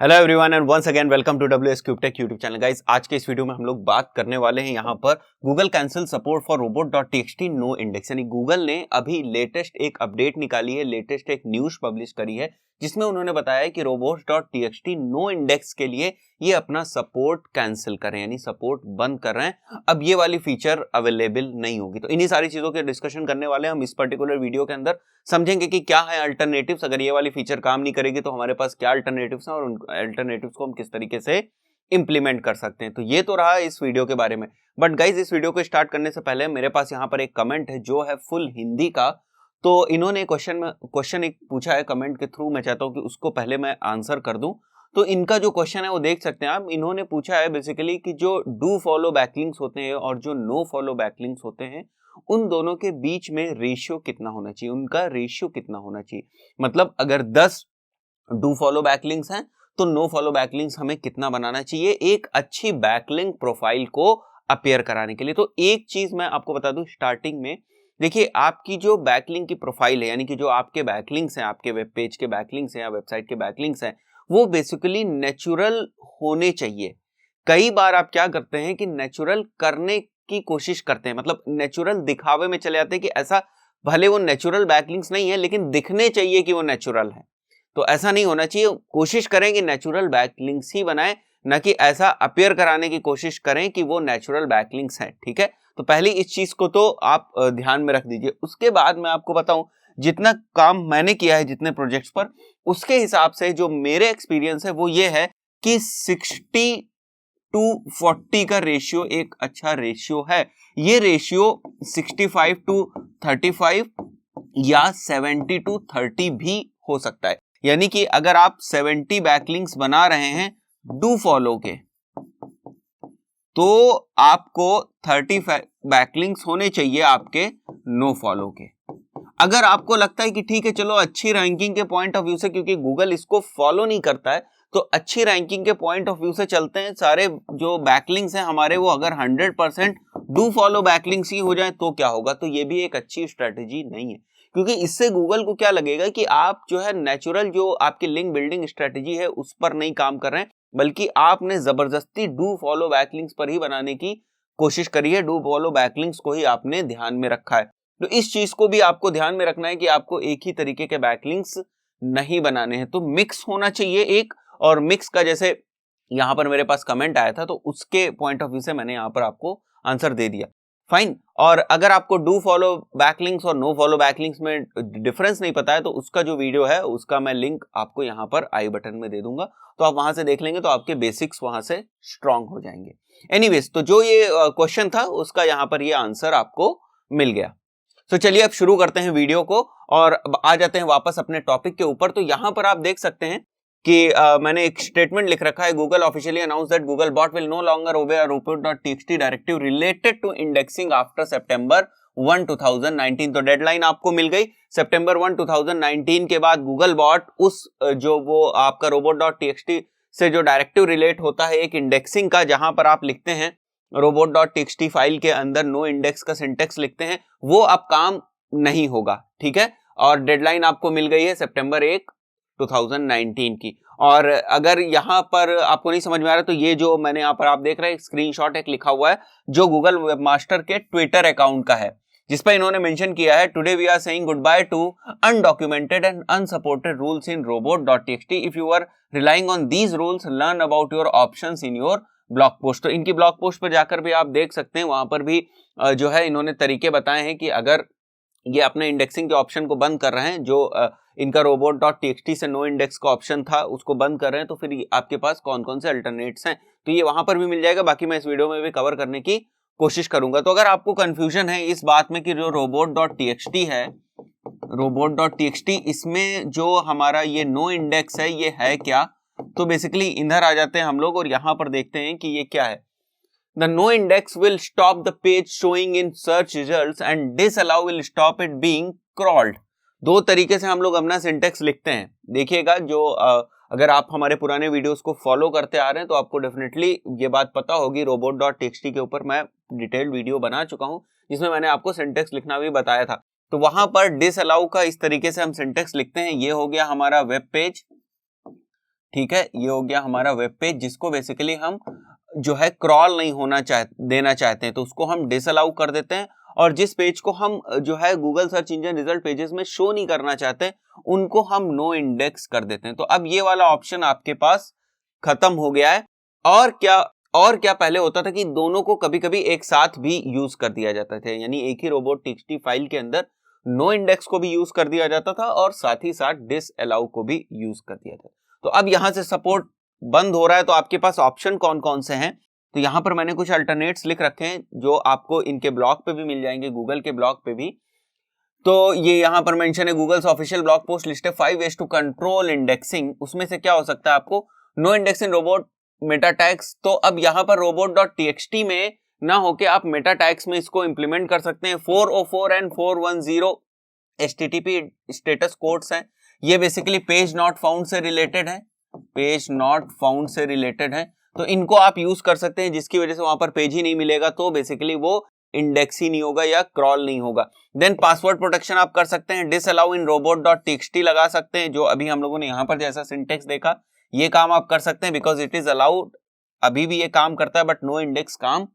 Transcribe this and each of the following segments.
Hello everyone and once again welcome to WsCubeTech YouTube channel. Guys, आज के इस video में हम लोग बात करने वाले हैं यहाँ पर Google cancel support for Robot.txt no index. यानी गूगल ने अभी लेटेस्ट एक अपडेट निकाली है, लेटेस्ट एक न्यूज पब्लिश करी है जिसमें उन्होंने बताया है कि Robots.txt नो इंडेक्स के लिए ये अपना सपोर्ट कैंसिल कर रहे हैं, यानी सपोर्ट बंद कर रहे हैं। अब ये वाली फीचर अवेलेबल नहीं होगी। तो इन्हीं सारी चीजों के डिस्कशन करने वाले हैं हम इस पर्टिकुलर वीडियो के अंदर। समझेंगे कि क्या है अल्टरनेटिव्स, अगर ये वाली फीचर काम नहीं करेगी तो हमारे पास क्या अल्टरनेटिव्स हैं और उन अल्टरनेटिव्स को हम किस तरीके से इंप्लीमेंट कर सकते हैं। तो ये तो रहा इस वीडियो के बारे में। बट गाइज, इस वीडियो को स्टार्ट करने से पहले मेरे पास यहाँ पर एक कमेंट है जो है फुल हिंदी का। तो इन्होंने क्वेश्चन एक पूछा है कमेंट के थ्रू, मैं चाहता हूँ कि उसको पहले मैं आंसर कर दूं। तो इनका जो क्वेश्चन है वो देख सकते हैं आप। इन्होंने पूछा है बेसिकली कि जो डू फॉलो बैकलिंक्स होते हैं और जो नो फॉलो बैकलिंक्स होते हैं उन दोनों के बीच में रेशियो कितना होना चाहिए, उनका रेशियो कितना होना चाहिए। मतलब अगर 10 डू फॉलो बैकलिंक्स हैं तो नो फॉलो बैकलिंक्स हमें कितना बनाना चाहिए एक अच्छी बैकलिंक प्रोफाइल को अपीयर कराने के लिए। तो एक चीज मैं आपको बता दूं स्टार्टिंग में, देखिए आपकी जो बैकलिंक की प्रोफाइल है, यानी कि जो आपके बैकलिंक्स हैं, आपके वेब पेज के बैकलिंक्स हैं या वेबसाइट के बैकलिंक्स हैं, वो बेसिकली नेचुरल होने चाहिए। कई बार आप क्या करते हैं कि नेचुरल करने की कोशिश करते हैं, मतलब नेचुरल दिखावे में चले जाते हैं कि ऐसा, भले वो नेचुरल बैकलिंक्स नहीं है लेकिन दिखने चाहिए कि वो नेचुरल है। तो ऐसा नहीं होना चाहिए। कोशिश करें कि नेचुरल बैकलिंक्स ही बनाएं, ना कि ऐसा अपीयर कराने की कोशिश करें कि वो नेचुरल बैकलिंक्स हैं। ठीक है, तो पहले इस चीज को तो आप ध्यान में रख दीजिए। उसके बाद मैं आपको बताऊं, जितना काम मैंने किया है जितने प्रोजेक्ट्स पर, उसके हिसाब से जो मेरे एक्सपीरियंस है वो ये है कि 60:40 का रेशियो एक अच्छा रेशियो है। ये रेशियो 65:35 या 70:30 भी हो सकता है। यानी कि अगर आप 70 बैकलिंक्स बना रहे हैं डू फॉलो के, तो आपको 30 बैकलिंक्स होने चाहिए आपके नो फॉलो के। अगर आपको लगता है कि ठीक है चलो अच्छी रैंकिंग के पॉइंट ऑफ व्यू से, क्योंकि गूगल इसको फॉलो नहीं करता है, तो अच्छी रैंकिंग के पॉइंट ऑफ व्यू से चलते हैं, सारे जो बैकलिंक्स हैं हमारे वो अगर 100% डू फॉलो बैकलिंक्स ही हो जाए तो क्या होगा। तो ये भी एक अच्छी स्ट्रेटेजी नहीं है, क्योंकि इससे गूगल को क्या लगेगा कि आप जो है नेचुरल जो आपकी लिंक बिल्डिंग स्ट्रेटेजी है उस पर नहीं काम कर रहे हैं, बल्कि आपने जबरदस्ती डू फॉलो बैकलिंक्स पर ही बनाने की कोशिश करी है। डू फॉलो बैकलिंक्स को ही आपने ध्यान में रखा है। तो इस चीज को भी आपको ध्यान में रखना है कि आपको एक ही तरीके के बैकलिंक्स नहीं बनाने हैं। तो मिक्स होना चाहिए एक, और मिक्स का जैसे यहां पर मेरे पास कमेंट आया था तो उसके पॉइंट ऑफ व्यू से मैंने यहां पर आपको आंसर दे दिया। फाइन। और अगर आपको डू फॉलो बैकलिंक्स और नो फॉलो बैकलिंक्स में डिफरेंस नहीं पता है तो उसका जो वीडियो है उसका मैं लिंक आपको यहां पर आई बटन में दे दूंगा, तो आप वहां से देख लेंगे तो आपके बेसिक्स वहां से स्ट्रांग हो जाएंगे। एनीवेज, तो जो ये क्वेश्चन था उसका यहां पर ये आंसर आपको मिल गया। तो चलिए अब शुरू करते हैं वीडियो को और आ जाते हैं वापस अपने टॉपिक के ऊपर। तो यहां पर आप देख सकते हैं कि मैंने एक स्टेटमेंट लिख रखा है, Google officially announce that Google bot will no longer obey a Robot.txt directive related to indexing after September 1, 2019। तो डेडलाइन आपको मिल गई September 1, 2019 के बाद गूगल बॉट उस जो वो आपका Robot.txt से जो डायरेक्टिव रिलेट होता है एक इंडेक्सिंग का, जहां पर आप लिखते हैं Robot.txt फाइल के अंदर नो इंडेक्स का सिंटेक्स लिखते हैं, वो अब काम नहीं होगा। ठीक है, और डेडलाइन आपको मिल गई है September 1, 2019 की। और अगर यहां पर आपको नहीं समझ में आ रहा तो ये जो मैंने यहां पर आप देख रहे हैं स्क्रीनशॉट एक लिखा हुआ है जो गूगल वेबमास्टर के ट्विटर अकाउंट का है, जिस पर इन्होंने मेंशन किया है, today we are saying goodbye to undocumented and unsupported rules in Robot.txt। If you are relying on these rules, learn about your options in your blog post. तो इनकी blog post पर जाकर भी आप देख सकते हैं, वहां पर भी जो है इन्होंने तरीके बताए हैं कि अगर ये अपने इंडेक्सिंग के ऑप्शन को बंद कर रहे हैं, जो इनका Robot.txt से नो इंडेक्स का ऑप्शन था उसको बंद कर रहे हैं, तो फिर आपके पास कौन कौन से अल्टरनेट्स हैं, तो ये वहां पर भी मिल जाएगा। बाकी मैं इस वीडियो में भी कवर करने की कोशिश करूंगा। तो अगर आपको कंफ्यूजन है इस बात में कि जो Robot.txt है, Robot.txt इसमें जो हमारा ये नो इंडेक्स है ये है क्या, तो बेसिकली इधर आ जाते हैं हम लोग और यहां पर देखते हैं कि ये क्या है। The no index will stop the page showing in search results and disallow will stop it being crawled। दो तरीके से हम लोग अपना सिंटेक्स लिखते हैं। देखिएगा, जो अगर आप हमारे पुराने वीडियोस को फॉलो करते आ रहे हैं तो आपको डेफिनेटली ये बात पता होगी। Robot.txt के ऊपर मैं डिटेल्ड वीडियो बना चुका हूं जिसमें मैंने आपको सिंटेक्स लिखना भी बताया था। तो वहां पर डिसअलाउ का इस तरीके से हम सिंटेक्स लिखते हैं। ये हो गया हमारा वेब पेज, ठीक है, ये हो गया हमारा वेब पेज जिसको बेसिकली हम जो है क्रॉल नहीं देना चाहते हैं, तो उसको हम डिसअलाउ कर देते हैं। और जिस पेज को हम जो है Google search engine result pages में शो नहीं करना चाहते उनको हम नो इंडेक्स कर देते हैं। तो अब ये वाला ऑप्शन आपके पास खत्म हो गया है। और क्या पहले होता था कि दोनों को कभी कभी एक साथ भी यूज कर दिया जाता था, यानी एक ही Robots.txt फाइल के अंदर नो इंडेक्स को भी यूज कर दिया जाता था और साथ ही साथ डिसअलाउ को भी यूज कर दिया था। तो अब यहां से सपोर्ट बंद हो रहा है, तो आपके पास ऑप्शन कौन कौन से हैं? तो यहां पर मैंने कुछ अल्टरनेट्स लिख रखे हैं जो आपको इनके ब्लॉग पे भी मिल जाएंगे, गूगल के ब्लॉग पे भी। तो ये यहां पर मेंशन है, Google's official blog post list है 5 ways टू कंट्रोल इंडेक्सिंग। उसमें से क्या हो सकता है आपको? नो इंडेक्स इन रोबोट मेटा टैग्स। तो अब यहां पर Robots.txt में ना होके आप मेटा टैग्स में इसको इंप्लीमेंट कर सकते हैं। 404 एंड 410 HTTP स्टेटस कोड्स हैं, ये बेसिकली पेज नॉट फाउंड से रिलेटेड है, पेज नॉट फाउंड से रिलेटेड है। तो इनको आप यूज कर सकते हैं जिसकी वजह से वहां पर पेज ही नहीं मिलेगा, तो बेसिकली वो इंडेक्स ही नहीं होगा या क्रॉल नहीं होगा। देन पासवर्ड प्रोटेक्शन आप कर सकते हैं, डिसअलाउ इन Robots.txt लगा सकते हैं, जो अभी हम लोगों ने यहां पर जैसा सिंटेक्स देखा ये काम आप कर सकते हैं, बिकॉज इट इज अलाउड। अभी भी ये काम करता है बट नो इंडेक्स काम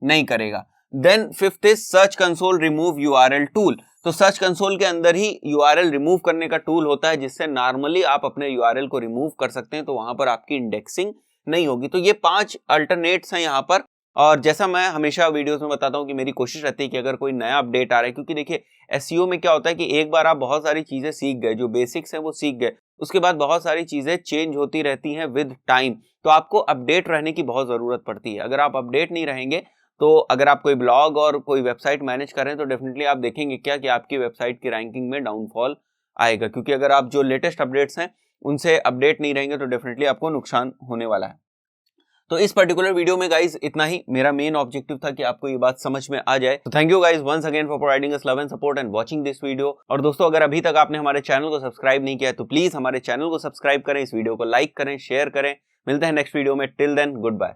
नहीं करेगा। Then fifth is search console remove URL tool. तो सर्च कंसोल के अंदर ही यूआरएल रिमूव करने का टूल होता है जिससे नॉर्मली आप अपने यूआरएल को रिमूव कर सकते हैं, तो वहां पर आपकी इंडेक्सिंग नहीं होगी। तो ये 5 अल्टरनेट्स हैं यहाँ पर। और जैसा मैं हमेशा वीडियोस में बताता हूँ कि मेरी कोशिश रहती है कि अगर कोई नया अपडेट आ रहा है, क्योंकि देखिए एसईओ में क्या होता है कि एक बार आप बहुत सारी चीजें सीख गए, जो बेसिक्स हैं वो सीख गए, उसके बाद बहुत सारी चीजें चेंज होती रहती हैं विद टाइम, तो आपको अपडेट रहने की बहुत जरूरत पड़ती है। अगर आप अपडेट नहीं रहेंगे, तो अगर आप कोई ब्लॉग और कोई वेबसाइट मैनेज कर रहे हैं तो डेफिनेटली आप देखेंगे क्या कि आपकी वेबसाइट की रैंकिंग में डाउनफॉल आएगा, क्योंकि अगर आप जो लेटेस्ट अपडेट्स हैं उनसे अपडेट नहीं रहेंगे तो डेफिनेटली आपको नुकसान होने वाला है। तो इस पर्टिकुलर वीडियो में गाइज इतना ही। मेरा मेन ऑब्जेक्टिव था कि आपको ये बात समझ में आ जाए। तो thank you guys once again for providing us love and support and watching this video. और दोस्तों, अगर अभी तक आपने हमारे चैनल को सब्सक्राइब नहीं किया है तो प्लीज हमारे चैनल को सब्सक्राइब करें, इस वीडियो को लाइक करें, शेयर करें। मिलते हैं नेक्स्ट वीडियो में। Till then, good bye.